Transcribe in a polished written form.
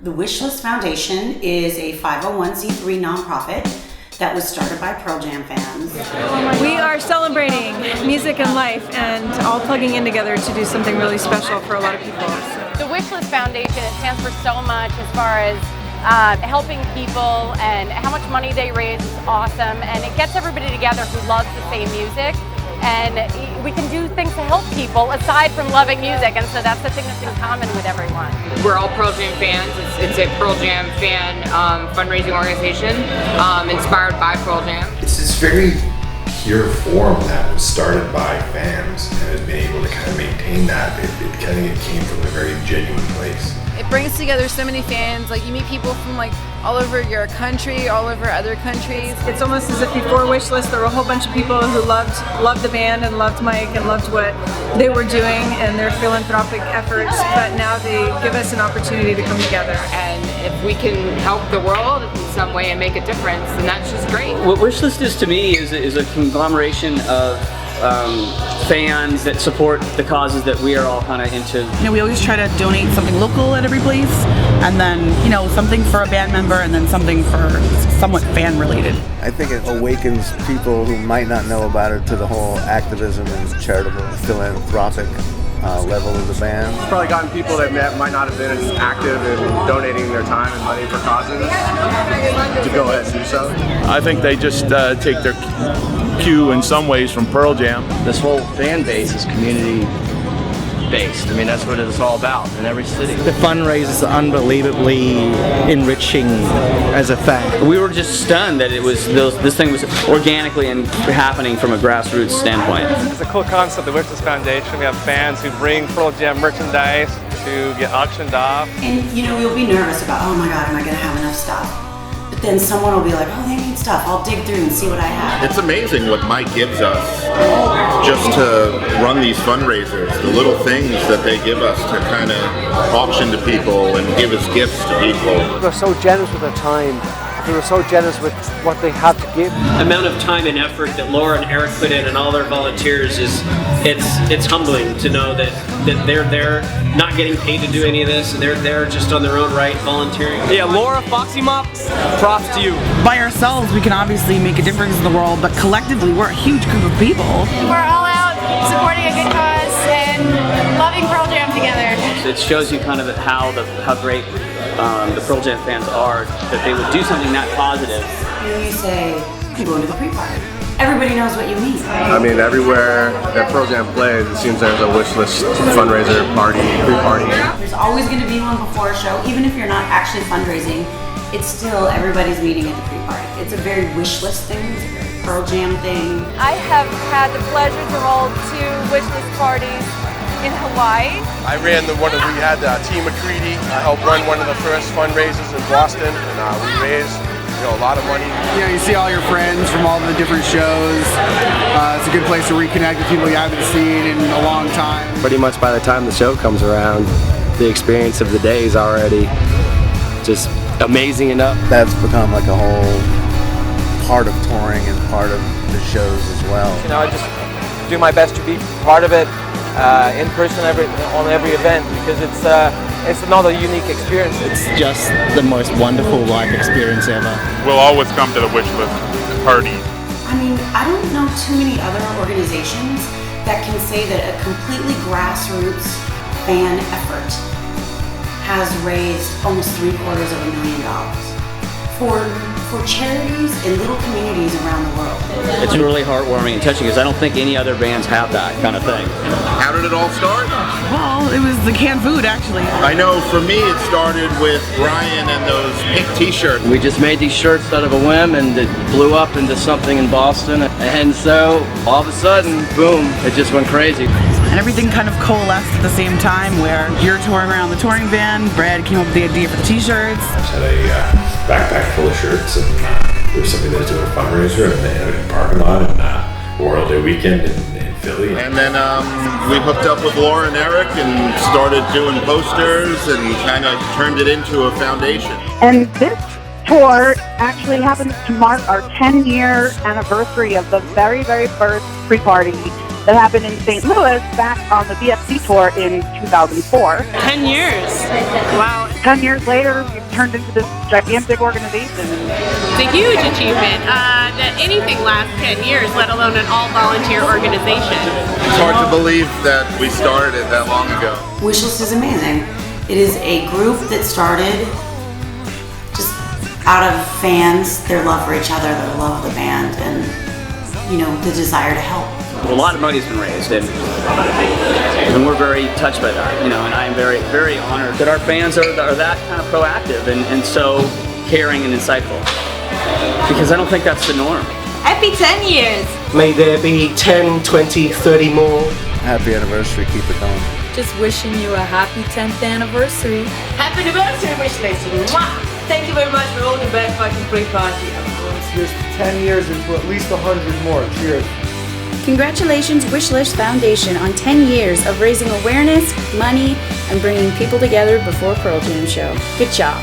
The Wishlist Foundation is a 501c3 nonprofit that was started by Pearl Jam fans. We are celebrating music and life and all plugging in together to do something really special for a lot of people. The Wishlist Foundation, it stands for so much as far as helping people, and how much money they raise is awesome, and it gets everybody together who loves the same music, and we can do things to help people aside from loving music, and so that's the thing that's in common with everyone. We're all Pearl Jam fans. It's a Pearl Jam fan fundraising organization inspired by Pearl Jam. It's this very pure form that was started by fans and has been able to kind of maintain that. It came from a very genuine place. It brings together so many fans. Like, you meet people from all over your country, all over other countries. It's almost as if before Wishlist there were a whole bunch of people who loved the band and loved Mike and loved what they were doing and their philanthropic efforts, but now they give us an opportunity to come together. And if we can help the world in some way and make a difference, then that's just great. What Wishlist is to me is a conglomeration of fans that support the causes that we are all kind of into. We always try to donate something local at every place, and then something for a band member, and then something for somewhat fan related. I think it awakens people who might not know about it to the whole activism and charitable philanthropic level of the band. It's probably gotten people that might not have been as active in donating their time and money for causes to go ahead and do so. I think they just take their cue in some ways from Pearl Jam. This whole fan base is community based. I mean, that's what it's all about in every city. The fundraiser is unbelievably enriching as a fan. We were just stunned that this thing was organically and happening from a grassroots standpoint. It's a cool concept, the Wishlist Foundation. We have fans who bring Pearl Jam merchandise to get auctioned off. And you'll be nervous about, oh my God, am I gonna have enough stuff? But then someone will be like, oh, they need stuff. I'll dig through and see what I have. It's amazing what Mike gives us just to run these fundraisers, the little things that they give us to kind of auction to people and give as gifts to people. They're so generous with their time. They were so generous with what they have to give. The amount of time and effort that Laura and Eric put in and all their volunteers it's humbling to know that they're there not getting paid to do any of this. They're there just on their own right, volunteering. Yeah, Laura, Foxy Mop, props to you. By ourselves, we can obviously make a difference in the world, but collectively, we're a huge group of people. We're all out supporting a good cause and loving Pearl Jam together. It shows you kind of how great the Pearl Jam fans are, that they would do something that positive. You say, I'm going to the pre-party. Everybody knows what you mean. I mean, everywhere that Pearl Jam plays, it seems there's a Wishlist fundraiser, party, pre-party. There's always going to be one before a show, even if you're not actually fundraising. It's still everybody's meeting at the pre-party. It's a very Wishlist thing. It's a very Pearl Jam thing. I have had the pleasure to hold 2 Wishlist parties in Hawaii. I ran we had Team McCready. I helped run one of the first fundraisers in Boston, and we raised a lot of money. You see all your friends from all the different shows. It's a good place to reconnect with people you haven't seen in a long time. Pretty much by the time the show comes around, the experience of the day is already just amazing enough. That's become like a whole part of touring and part of the shows as well. I just do my best to be part of it in person on every event, because it's another unique experience. It's just the most wonderful live experience ever. We'll always come to the Wishlist party. I mean, I don't know too many other organizations that can say that a completely grassroots fan effort has raised almost $750,000 for charities in little communities around the world. It's really heartwarming and touching because I don't think any other bands have that kind of thing. How did it all start? Well, it was the canned food, actually. I know for me it started with Brian and those pink t-shirts. We just made these shirts out of a whim, and it blew up into something in Boston, and so all of a sudden, boom, it just went crazy. And everything kind of coalesced at the same time, where you're touring around the touring van, Brad came up with the idea for the t-shirts. I just had a backpack full of shirts, and there was somebody that was doing a fundraiser, and they had a parking lot and Memorial Day weekend in Philly. And then we hooked up with Laura and Eric and started doing posters and kind of turned it into a foundation. And this tour actually happens to mark our 10-year anniversary of the very, very first pre-party that happened in St. Louis back on the BFC tour in 2004. 10 years. Wow. 10 years later, you've turned into this gigantic organization. It's a huge achievement that anything lasts 10 years, let alone an all-volunteer organization. It's hard to believe that we started it that long ago. Wishlist is amazing. It is a group that started just out of fans, their love for each other, their love of the band, and the desire to help. A lot of money's been raised, and we're very touched by that. And I am very, very honored that our fans are that kind of proactive and so caring and insightful. Because I don't think that's the norm. Happy 10 years! May there be 10, 20, 30 more. Happy anniversary, keep it going. Just wishing you a happy 10th anniversary. Happy anniversary, Wishlist! Thank you very much for all the best fucking free party. Here's 10 years into at least 100 more. Cheers. Congratulations, Wishlist Foundation, on 10 years of raising awareness, money, and bringing people together before Pearl Jam show. Good job.